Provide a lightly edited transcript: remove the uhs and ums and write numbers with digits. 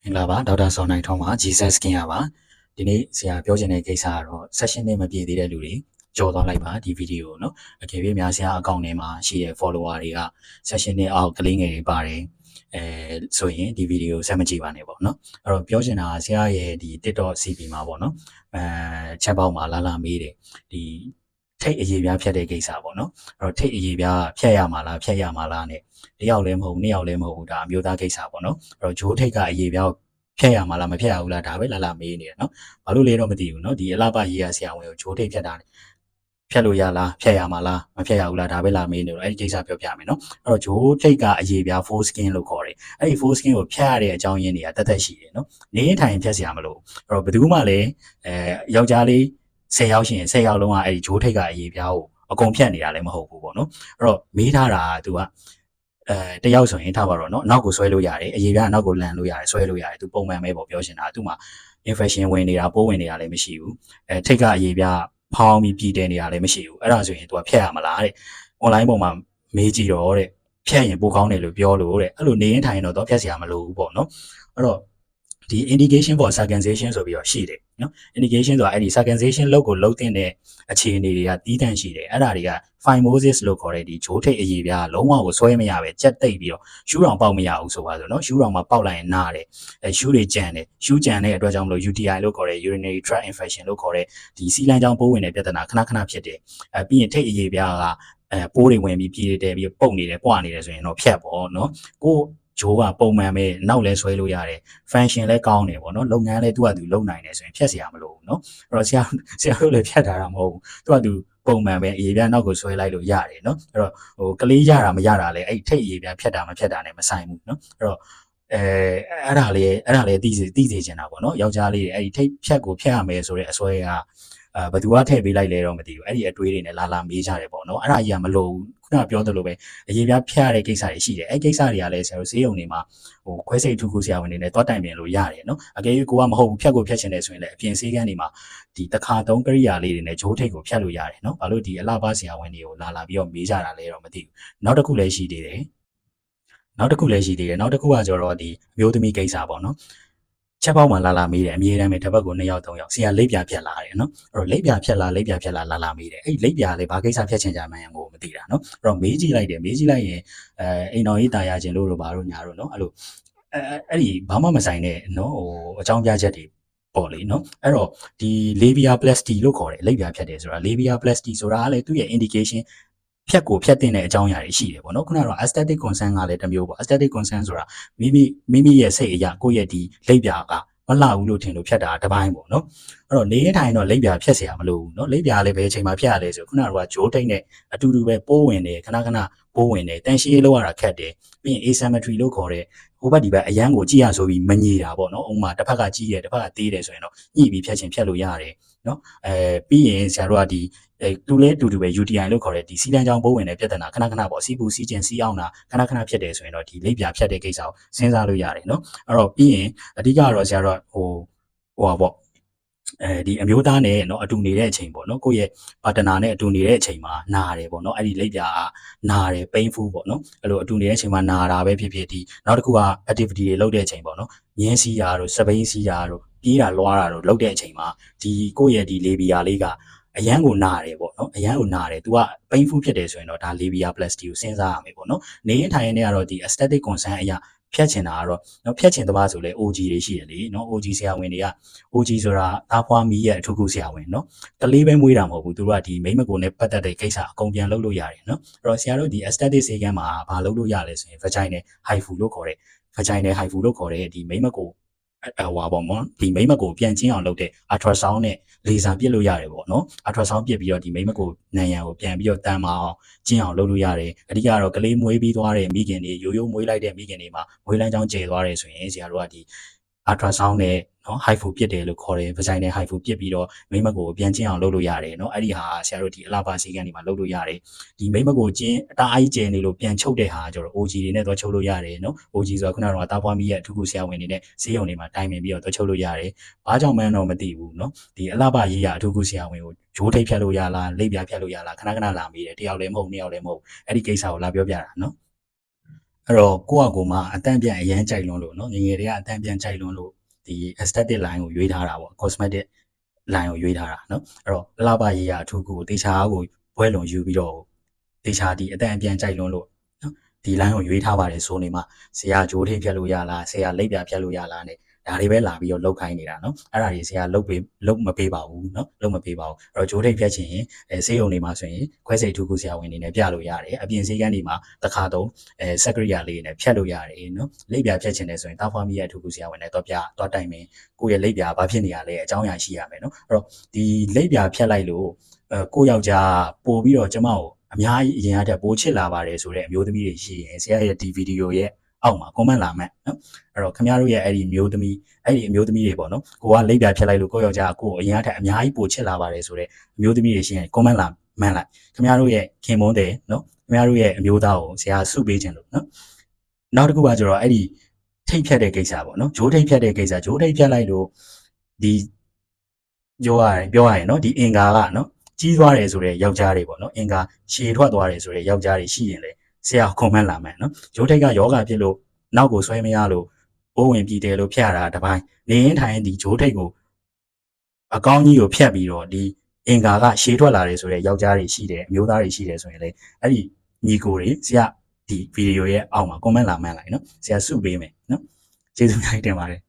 မင်္ဂလာပါဒေါက်တာစောနိုင်ထွန်းပါ Jesus Skin ပါဒီနေ့ဆရာပြောချင်တဲ့ကိစ္စကတော့ session နဲ့မပြည့်သေးတဲ့လူတွေကြော်သွားလိုက်ပါဒီဗီဒီယိုเนาะအကယ်၍များဆရာအကောင့်ထဲမှာရှိတဲ့ follower တွေက session နဲ့အောက်ကလေးငယ်တွေပါတယ်ဆိုရင်ဒီဗီဒီယိုဆက်မကြည့်ပါနဲ့ပေါ့เนาะအဲ့တော့ပြောချင်တာကဆရာရဲ့ဒီ TikTok CP မှာပေါ့เนาะchat box မှာလာမေးတယ်ဒီထိတ်အရေးပြားဖြတ်တဲ့ကိစ္စပေါ့နော်အဲ့တော့ထိတ်အရေးပြားဖြတ်ရမှာလားနဲ့တယောက်လည်းမဟုတ်နှစ်ယောက်လည်းမဟုတ်ဘူးဒါအမျိုးသားကိစ္စပေါ့နော်အဲ့တော့ဂျိုးထိတ်ကအရေးပြားဖြတ်ရမှာလားမဖြတ်ရဘူးလားဒါပဲလာမေးနေတယ်နော်ဘာလို့လဲတော့မသိဘူးနော်ဒီအလားပါရေးရဆရာဝန်ကိုဂျိုးထိတ်ဖြတ်တာဖြတ်လို့ရလားဖြတ်ရမှာလားမဖြတ်ရဘူးလားဒါပဲလာမေးနေတော့အဲ့ဒီကိစ္စပြောပြမယ်နော်အဲ့တော့ဂျိုးထိတ်ကအရေးပြား full skin လို့ခေါ်တယ်အဲ့ဒီ full skin ကိုဖြတ်ရတဲ့အကြောင်းရင်းတွေကတသက်ရှိတယ်နော်နေထိုင်ဖြတ်စရာမလိုအဲ့တော့ဘယ်သူမှလည်းယောက်ျားလေး10ယောက်ရှိရင်10ယောက်လုံးကအဲ့ဒီဂျိုးထိတ်ကအရေးပြားကိုအကုန်ဖြတ်နေတာလည်းမဟုတ်ဘူးပေါ့နော်အဲ့တော့မေးထားတာက तू ကတယောက်ဆိုရင်ထားပါတော့เนาะနောက်ကိုဆွဲလို့ရတယ်အရေးပြားနောက်ကိုလန်လို့ရတယ်ဆွဲလို့ရတယ် तू ပုံမှန်ပဲပေါ့ပြောရှင်တာ तू မှာ infection ဝင်နေတာပိုးဝင်နေတာလည်းမရှိဘူးထိတ်ကအရေးပြားဖောင်းပြီးပြည်တယ်နေတာလည်းမရှိဘူးအဲ့ဒါဆိုရင် तू ကဖြတ်ရမလားတဲ့ online ပေါ်မှာမေးကြည့်တော့တဲ့ဖြတ်ရင်ပိုကောင်းတယ်လို့ပြောလို့တဲ့အဲ့လိုနေရင်ထိုင်ရင်တော့ဖြတ်စရာမလိုဘူးပေါ့เนาะအဲ့တော့ဒီ indication for circumcision ဆိုပြီးတော့ရှိတယ်နော် indication ဆိုတာအဲ့ဒီ circumcision လုပ်ကိုလုပ်တဲ့အခြေအနေတွေကတီးတန့်ရှိတယ်အဲ့ဒါတွေက phimosis လို့ခေါ်တဲ့ဒီဂျိုးထိတ်အရေးပြားလုံးဝကိုဆွဲမရပဲကြက်တိတ်ပြီးတော့ရှူးတောင်ပေါက်မရဘူးဆိုပါဆိုနော်ရှူးတောင်မှာပေါက်လိုက်ရင်နားတယ်ရှူးတွေကြံတယ်ရှူးကြံတဲ့အတွက်ကြောင့်မလို့ UTI လို့ခေါ်တဲ့ urinary tract infection လို့ခေါ်တဲ့ဒီစီးလမ်းကြောင်းပိုးဝင်တဲ့ပြဿနာခဏဖြစ်တယ်ပြီးရင်ထိတ်အရေးပြားကပိုးတွေဝင်ပြီးပြေးတယ်ပြီးပုတ်နေတယ်ပွားနေတယ်ဆိုရင်တော့ဖြတ်ပေါ့နော်ကိုဂျိုးကပုံမှန်ပဲနောက်လဲဆွဲလို့ရတယ် function လဲကောင်းတယ်ပေါ့နော်လုပ်ငန်းလဲသူ့ဟာသူလုပ်နိုင်တယ်ဆိုရင်ဖြတ်စရာမလိုဘူးနော်အဲ့တော့ဆရာတို့လည်းဖြတ်ထားတာမဟုတ်ဘူးသူ့ဟာသူပုံမှန်ပဲအရေးပြားနောက်ကိုဆွဲလိုက်လို့ရတယ်နော်အဲ့တော့ကလေးရတာမရတာလဲအဲ့ထိတ်အရေးပြားဖြတ်တာမဖြတ်တာနဲ့မဆိုင်ဘူးနော်အဲ့တော့အဲ့ဒါလေးသိစေချင်တာပေါ့နော်ယောက်ျားလေးအဲ့ဒီထိတ်ဖြတ်ကိုဖြတ်ရမယ်ဆိုတဲ့အစွဲကဘသူကထည့်ပေးလိုက်လဲတော့မသိဘူးအဲ့ဒီအတွေးတွေနဲ့လာမေးကြတယ်ပေါ့နော်အဲ့ဒါကြီးကမလို့ခုနပြောသလိုပဲအရေးပြားဖြတ်ရတဲ့ကိစ္စတွေရှိတယ်အဲ့ကိစ္စတွေကလည်းဆရာတို့ဆေးရုံတွေမှာခွဲစိတ်ထုခုဆရာဝန်တွေနဲ့တွားတိုင်ပင်လို့ရတယ်နော်အကယ်၍ကိုကမဟုတ်ဘူးဖြတ်ကိုဖြတ်ချင်တယ်ဆိုရင်လည်းအပြင်ဆေးကန်းတွေမှာဒီတစ်ခါသုံးကိရိယာလေးတွေနဲ့ဂျိုးထိတ်ကိုဖြတ်လို့ရတယ်နော်ဘာလို့ဒီအလှပဆရာဝန်တွေကိုလာပြီးတော့မေးကြတာလဲတော့မသိဘူးနောက်တစ်ခုလည်းရှိသေးတယ်နောက်တစ်ခုကကျတော့ဒီအမျိုးသမီးကိစ္စပေါ့နော်ချက်ပေါက်မှာလာမေးတယ်အမြဲတမ်းပဲတစ်ပတ်ကို2ယောက်3ယောက်ဆရာလိပ်ပြဖြတ်လာတယ်နော်အဲ့တော့လိပ်ပြဖြတ်လာလာမေးတယ်အဲ့လိပ်ပြလည်းဘာကိစ္စဖြတ်ချင်ကြမှန်းကိုမသိတာနော်အဲ့တော့မေးကြည့်လိုက်ရင်အိမ်တော်ကြီးတာယာခြင်းလို့ဘာလို့ညာတော့နော်အဲ့လိုအဲ့ဒီဘာမှမဆိုင်တဲ့နော်အကြောင်းပြချက်တွေပေါ့လေနော်အဲ့တော့ဒီ labia plasty လို့ခေါ်တယ်လိပ်ပြဖြတ်တယ်ဆိုတာ labia plasty ဆိုတာကလည်းသူ့ရဲ့ indication ဖြတ်တဲ့အကြောင်းအရာတွေရှိတယ်ပေါ့နော်ခုနကတော့ aesthetic concern ကလည်းတစ်မျိုးပေါ့ aesthetic concern ဆိုတာမိမိရဲ့စိတ်အရာကိုယ့်ရဲ့ဒီလိပ်ပြကမလှဘူးလို့ထင်လို့ဖြတ်တာတပိုင်းပေါ့နော်အဲ့တော့နေထိုင်တော့လိပ်ပြဖြတ်เสียမလို့ဘူးနော်လိပ်ပြလည်းပဲအချိန်မှာဖြတ်ရလဲဆိုခုနကတော့ဂျိုးထိတ်နဲ့အတူတူပဲပိုးဝင်တယ်ခဏပိုးဝင်တယ်တန်ရှင်းလောက်ရတာခက်တယ်ပြီးရင် asymmetry လို့ခေါ်တဲ့ဟိုဘက်ဒီဘက်အရန်ကိုကြည့်ရဆိုပြီးမညီတာပေါ့နော်ဥမာတစ်ဖက်ကကြည့်တယ်တစ်ဖက်ကသေးတယ်ဆိုရင်တော့ညှိပြီးဖြတ်လို့ရတယ်နော်ပြီးရင်ဆရာတို့ကဒီတူလဲတူပဲ UTI လို့ခေါ်တဲ့ဒီစီးလမ်းကြောင်းပိုးဝင်တဲ့ပြဿနာခဏပေါ့စီးပူစီးကျင်စီးအောင်တာခဏဖြစ်တယ်ဆိုရင်တော့ဒီလိပ်ပြဖြတ်တဲ့ကိစ္စကိုစဉ်းစားလို့ရတယ်နော်အဲ့တော့ပြီးရင်အဓိကတော့ဆရာတို့ပေါ့ဒီအမျိုးသားနဲ့เนาะအတူနေတဲ့အချိန်ပေါ့เนาะကိုယ့်ရဲ့ပါတနာနဲ့အတူနေတဲ့အချိန်မှာနာတယ်ပေါ့เนาะအဲ့ဒီလိပ်ပြာကနာတယ် painful ပေါ့เนาะအဲ့လိုအတူနေတဲ့အချိန်မှာနာတာပဲဖြစ်ဒီနောက်တစ်ခုက activity တွေလုပ်တဲ့အချိန်ပေါ့เนาะမြင်းစီးတာတို့စပိန်စီးတာတို့ပြေးတာလွှားတာတို့လုပ်တဲ့အချိန်မှာဒီကိုယ့်ရဲ့ဒီ labia လေးကအရန်ကိုနာတယ်ပေါ့နော်အရန်ကိုနာတယ် तू က painful ဖြစ်တယ်ဆိုရင်တော့ဒါ labia plasty ကိုစဉ်းစားရမယ်ပေါ့နော်နေရင်ထိုင်ရင်လည်းကတော့ဒီ aesthetic concern အရာဖြတ်ချင်တာကတော့နော်ဖြတ်ချင်တပါဆိုလဲ OG တွေရှိတယ်လေနော် OG ဆရာဝန်တွေက OG ဆိုတာသားဖွားမီးရဲ့အထုခုဆရာဝန်နော်ကလေးပဲမွေးတာမဟုတ်ဘူးသူတို့ကဒီမိမကိုနဲ့ပတ်သက်တဲ့ကိစ္စအကုန်ပြန်လုပ်လို့ရတယ်နော်အဲ့တော့ဆရာတို့ဒီ aesthetic ဆေးကန်းမှာဘာလုပ်လို့ရလဲဆိုရင် vaginal HIFU လို့ခေါ်တဲ့ဒီမိမကိုပေါ့နော်ဒီမိမကိုပြန်ကျင်းအောင်လုပ်တဲ့ ultrasound နဲ့ laser ပြစ်လို့ရတယ်ပေါ့နော် ultrasound ပြစ်ပြီးတော့ဒီမိမကိုနံရံကိုပြန်ပြီးတော့တန်မအောင်ကျင်းအောင်လုပ်လို့ရတယ်အဓိကတော့ကလေးမွေးပြီးသွားတဲ့မိခင်တွေရိုးမွေးလိုက်တဲ့မိခင်တွေမှာမွေးလမ်းကြောင်းကျယ်သွားတယ်ဆိုရင်ဆရာတို့ကဒီ ultrasound နဲ့နော် HIFU ပြစ်တယ်လို့ခေါ်တယ် vaginal HIFU ပြစ်ပြီးတော့မိမကိုပြန်ကျင်းအောင်လုပ်လို့ရတယ်နော်အဲ့ဒီဟာဆရာတို့ဒီအလားပါစီကန်းတွေမှာလုပ်လို့ရတယ်ဒီမိမကိုကျင်းအတားအိကျယ်နေလို့ပြန်ချုပ်တဲ့ဟာကျတော့ OG တွေနဲ့တော့ချုပ်လို့ရတယ်နော် OG ဆိုတာခုနကတော့တားပွားမီးရဲ့အထူးကုဆရာဝန်တွေနဲ့ဆေးရုံတွေမှာတိုင်ပင်ပြီးတော့ချုပ်လို့ရတယ်ဘာကြောင့်မှန်းတော့မသိဘူးနော်ဒီအလားပါရေးရအထူးကုဆရာဝန်ကိုဂျိုးထိတ်ဖြတ်လို့ရလားလိပ်ပြဖြတ်လို့ရလားခဏလာမေးတယ်တယောက်လည်းမဟုတ်နှစ်ယောက်လည်းမဟုတ်အဲ့ဒီကိစ္စကိုလာပြောပြတာနော် အဲ့တော့ကိုယ့်အကူမှာအတန့်ပြန်အရန်ကြိုက်လွန်းလို့နော်ငငယ်တွေကအတန့်ပြန်ကြိုက်လွန်းလို့ဒီ aesthetic line ကိုရွေးထားတာပေါ့ cosmetic line ကိုရွေးထားတာနော်အဲ့တော့အလှပရေးရအထူးကိုတေချာကိုဘွဲလုံယူပြီးတော့တေချာဒီအတန့်ပြန်ကြိုက်လွန်းလို့နော်ဒီ line ကိုရွေးထားပါတယ်ဆိုနေမှဆရာဂျိုးထိပ်ဖြတ်လို့ရလားဆရာလိပ်ပြဖြတ်လို့ရလားနဲ့ဒါတွေပဲလာပြီးတော့လောက်ခိုင်းနေတာနော်အဲ့ဒါတွေဆရာလုတ်မပေးပါဘူးနော်လုတ်မပေးပါဘူးအဲ့တော့ဂျိုးထိပ်ဖြတ်ချင်ရင်ဆေးရုံတွေမှာဆိုရင်ခွဲစိတ်ထူးခုဆရာဝန်တွေနဲ့ပြလို့ရတယ်အပြင်ဆေးကန်းတွေမှာတစ်ခါတော့စက်ကရိယာလေးနဲ့ဖြတ်လို့ရတယ်နော်လိပ်ပြဖြတ်ချင်တယ်ဆိုရင်တာဖွားမီရဲ့ထူးခုဆရာဝန်နဲ့တော့တိုင်မင်းကိုယ့်ရဲ့လိပ်ပြဘာဖြစ်နေရလဲအကြောင်းအရာရှိရမယ်နော်အဲ့တော့ဒီလိပ်ပြဖြတ်လိုက်လို့ကိုယ့်ယောက်ျားပို့ပြီးတော့ကျမကိုအများကြီးအရင်အထက်ပိုချစ်လာပါတယ်ဆိုတဲ့အမျိုးသမီးတွေရှိရင်ဆရာရဲ့ဒီဗီဒီယိုရဲ့အောက်မှာ comment လာမှနော်အဲ့တော့ခင်ဗျားတို့ရဲ့အဲ့ဒီအမျိုးသမီးတွေပေါ့နော်ကိုကလိပ်ပြဖြတ်လိုက်လို့ကိုယ့်ယောက်ျားကိုအရင်အထက်အများကြီးပိုချစ်လာပါတယ်ဆိုတဲ့အမျိုးသမီးတွေရှိရင် comment လာမှန်းလိုက်ခင်ဗျားတို့ရဲ့ခင်မွန်းတယ်နော်ခင်ဗျားတို့ရဲ့အမျိုးသားကိုဆရာစုပေးခြင်းလို့နော်နောက်တစ်ခုကကျတော့အဲ့ဒီထိတ်ဖြတ်တဲ့ကိစ္စပေါ့နော်ဂျိုးထိတ်ဖြတ်တဲ့ကိစ္စဂျိုးထိတ်ဖြတ်လိုက်လို့ဒီပြောရရင်နော်ဒီအင်္ဂါကနော်ကြီးသွားတယ်ဆိုတဲ့ယောက်ျားတွေပေါ့နော်အင်္ဂါရှည်ထွက်သွားတယ်ဆိုတဲ့ယောက်ျားတွေရှိရင်လေဆရာခုံမှန်းလာမှန်းနော်ဂျိုးထိတ်ကယောဂဖြစ်လို့နောက်ကိုဆွဲမရလို့အိုးဝင်ပြည်တယ်လို့ဖျက်တာတပိုင်းနေရင်ထိုင်ဒီဂျိုးထိတ်ကိုအကောင်းကြီးကိုဖျက်ပြီးတော့ဒီအင်္ဂါကရှည်ထွက်လာတယ်ဆိုတဲ့ယောက်ျားတွေရှိတယ်အမျိုးသားတွေရှိတယ်ဆိုရင်လေအဲ့ဒီညီကိုတွေဆရာဒီဗီဒီယိုရဲ့အောက်မှာ comment လာမှန်းလိုက်နော်ဆရာစုပေးမယ်နော်ကျေးဇူးများတင်ပါတယ်